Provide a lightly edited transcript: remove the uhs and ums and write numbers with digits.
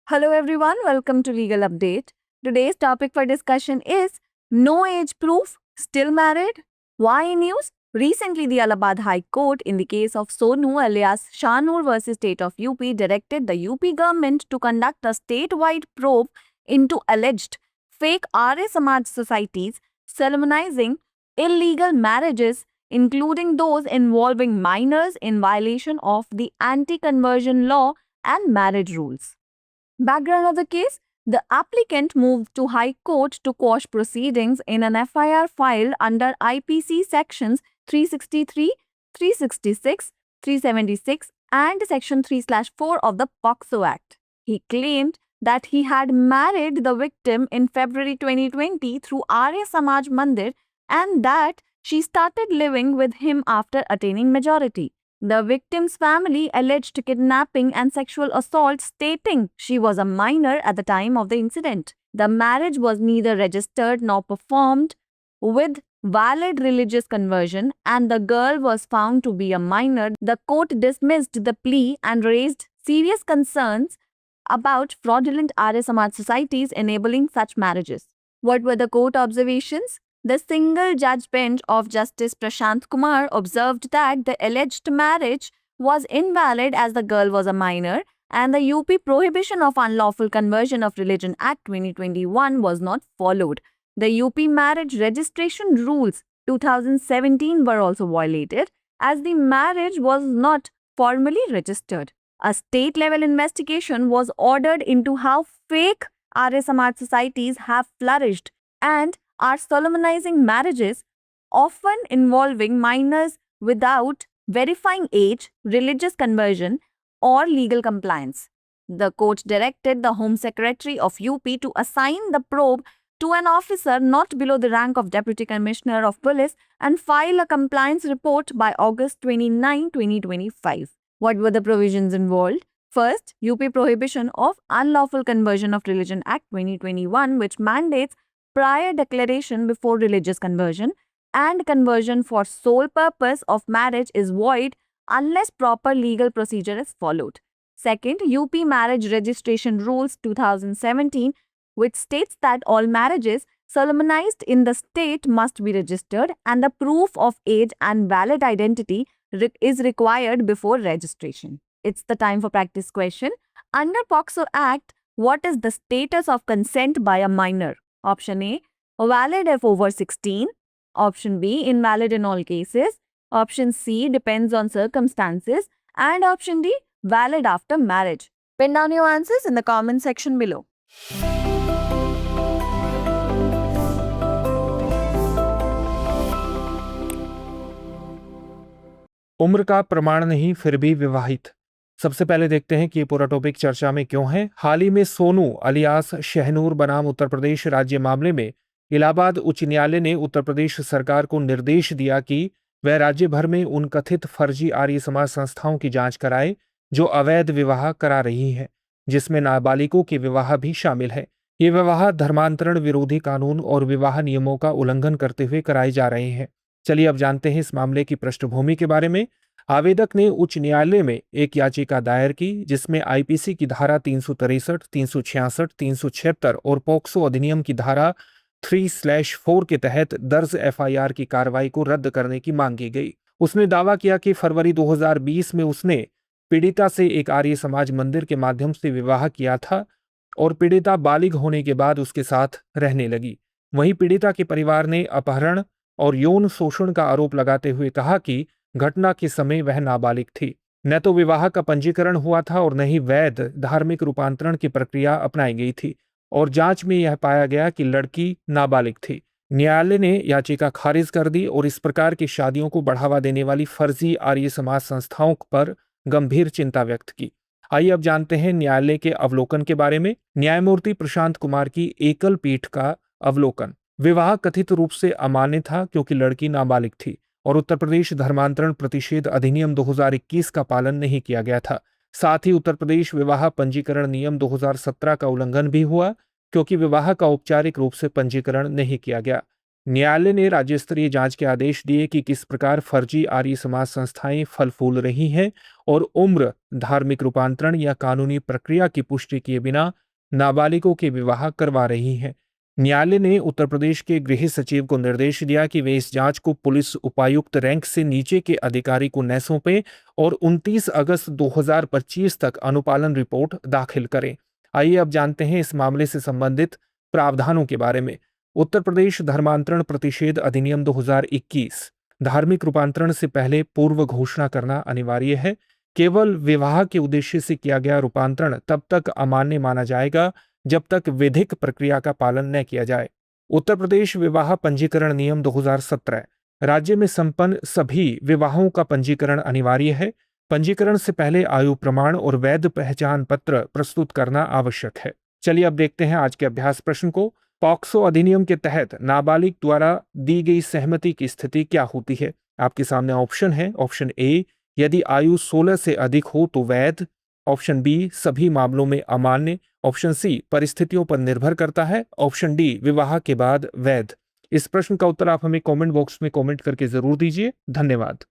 Hello everyone, welcome to Legal Update. Today's topic for discussion is no age proof, still married? Why news? Recently, the Allahabad High Court, in the case of Sonu alias Shahnur versus State of UP, directed the UP government to conduct a statewide probe into alleged fake Arya Samaj societies solemnizing illegal marriages, including those involving minors in violation of the anti conversion law and marriage rules. Background of the case: the applicant moved to High Court to quash proceedings in an FIR filed under IPC sections 363, 366, 376, and Section 3/4 of the POCSO Act. He claimed that he had married the victim in February 2020 through Arya Samaj Mandir and that she started living with him after attaining majority. The victim's family alleged kidnapping and sexual assault, stating she was a minor at the time of the incident. The marriage was neither registered nor performed with valid religious conversion, and the girl was found to be a minor. The court dismissed the plea and raised serious concerns about fraudulent Arya Samaj societies enabling such marriages. What were the court observations? The single judge bench of Justice Prashant Kumar observed that the alleged marriage was invalid as the girl was a minor and the UP Prohibition of Unlawful Conversion of Religion Act 2021 was not followed. The UP Marriage Registration Rules 2017 were also violated as the marriage was not formally registered. A state level investigation was ordered into how fake Arya Samaj societies have flourished and are solemnizing marriages, often involving minors without verifying age, religious conversion, or legal compliance. The court directed the Home Secretary of UP to assign the probe to an officer not below the rank of Deputy Commissioner of Police and file a compliance report by August 29, 2025. What were the provisions involved? First, UP Prohibition of Unlawful Conversion of Religion Act 2021, which mandates prior declaration before religious conversion, and conversion for sole purpose of marriage is void unless proper legal procedure is followed. Second, UP Marriage Registration Rules 2017, which states that all marriages solemnized in the state must be registered and the proof of age and valid identity is required before registration. It's the time for practice question. Under POCSO Act, what is the status of consent by a minor? Option A, valid if over 16. Option B, invalid in all cases. Option C, depends on circumstances. And option D, valid after marriage. Pin down your answers in the comment section below. उम्र का प्रमाण नहीं फिर भी विवाहित। सबसे पहले देखते हैं कि ये पूरा टॉपिक चर्चा में क्यों है। हाल ही में सोनू अलियास शहनूर बनाम उत्तर प्रदेश राज्य मामले में इलाहाबाद उच्च न्यायालय ने उत्तर प्रदेश सरकार को निर्देश दिया कि वह राज्य भर में उन कथित फर्जी आर्य समाज संस्थाओं की जांच कराए जो अवैध विवाह करा रही हैं, जिसमें नाबालिगों के विवाह भी शामिल है। ये विवाह धर्मांतरण विरोधी कानून और विवाह नियमों का उल्लंघन करते हुए कराए जा रहे हैं। चलिए अब जानते हैं इस मामले की पृष्ठभूमि के बारे में। आवेदक ने उच्च न्यायालय में एक याचिका दायर की जिसमें आईपीसी की धारा 363, 366, 376 और पॉक्सो अधिनियम की धारा 3/4 के तहत दर्ज एफआईआर की कार्रवाई को रद्द करने की मांग की गई। उसने दावा किया कि फरवरी 2020 में उसने पीड़िता से एक आर्य समाज मंदिर के माध्यम से विवाह किया था और पीड़िता बालिग होने के बाद उसके साथ रहने लगी। वहीं पीड़िता के परिवार ने अपहरण और यौन शोषण का आरोप लगाते हुए कहा कि घटना के समय वह नाबालिग थी। न तो विवाह का पंजीकरण हुआ था और न ही वैध धार्मिक रूपांतरण की प्रक्रिया अपनाई गई थी और जांच में यह पाया गया कि लड़की नाबालिग थी। न्यायालय ने याचिका खारिज कर दी और इस प्रकार की शादियों को बढ़ावा देने वाली फर्जी आर्य समाज संस्थाओं पर गंभीर चिंता व्यक्त की। आइए अब जानते हैं न्यायालय के अवलोकन के बारे में। न्यायमूर्ति प्रशांत कुमार की एकल पीठ का अवलोकन। विवाह कथित रूप से अमान्य था क्योंकि लड़की नाबालिग थी और उत्तर प्रदेश धर्मांतरण प्रतिषेध अधिनियम 2021 का पालन नहीं किया गया था। साथ ही उत्तर प्रदेश विवाह पंजीकरण नियम 2017 का उल्लंघन भी हुआ क्योंकि विवाह का औपचारिक रूप से पंजीकरण नहीं किया गया। न्यायालय ने राज्य स्तरीय जांच के आदेश दिए कि किस प्रकार फर्जी आर्य समाज संस्थाएं फल फूल रही हैं और उम्र, धार्मिक रूपांतरण या कानूनी प्रक्रिया की पुष्टि किए बिना नाबालिगों के विवाह करवा रही हैं। न्यायालय ने उत्तर प्रदेश के गृह सचिव को निर्देश दिया कि वे इस जांच को पुलिस उपायुक्त रैंक से नीचे के अधिकारी को न सौंपें और 29 अगस्त 2025 तक अनुपालन रिपोर्ट दाखिल करें। आइए अब जानते हैं इस मामले से संबंधित प्रावधानों के बारे में। उत्तर प्रदेश धर्मांतरण प्रतिषेध अधिनियम 2021 धार्मिक रूपांतरण से पहले पूर्व घोषणा करना अनिवार्य है। केवल विवाह के उद्देश्य से किया गया रूपांतरण तब तक अमान्य माना जाएगा जब तक विधिक प्रक्रिया का पालन न किया जाए। उत्तर प्रदेश विवाह पंजीकरण नियम 2017 राज्य में संपन्न सभी विवाहों का पंजीकरण अनिवार्य है। पंजीकरण से पहले आयु प्रमाण और वैध पहचान पत्र प्रस्तुत करना आवश्यक है। चलिए अब देखते हैं आज के अभ्यास प्रश्न को। पॉक्सो अधिनियम के तहत नाबालिग द्वारा दी गई सहमति की स्थिति क्या होती है? आपके सामने ऑप्शन है। ऑप्शन ए, यदि आयु 16 से अधिक हो तो वैध। ऑप्शन बी, सभी मामलों में अमान्य। ऑप्शन सी, परिस्थितियों पर निर्भर करता है। ऑप्शन डी, विवाह के बाद वैध। इस प्रश्न का उत्तर आप हमें कमेंट बॉक्स में कमेंट करके जरूर दीजिए। धन्यवाद।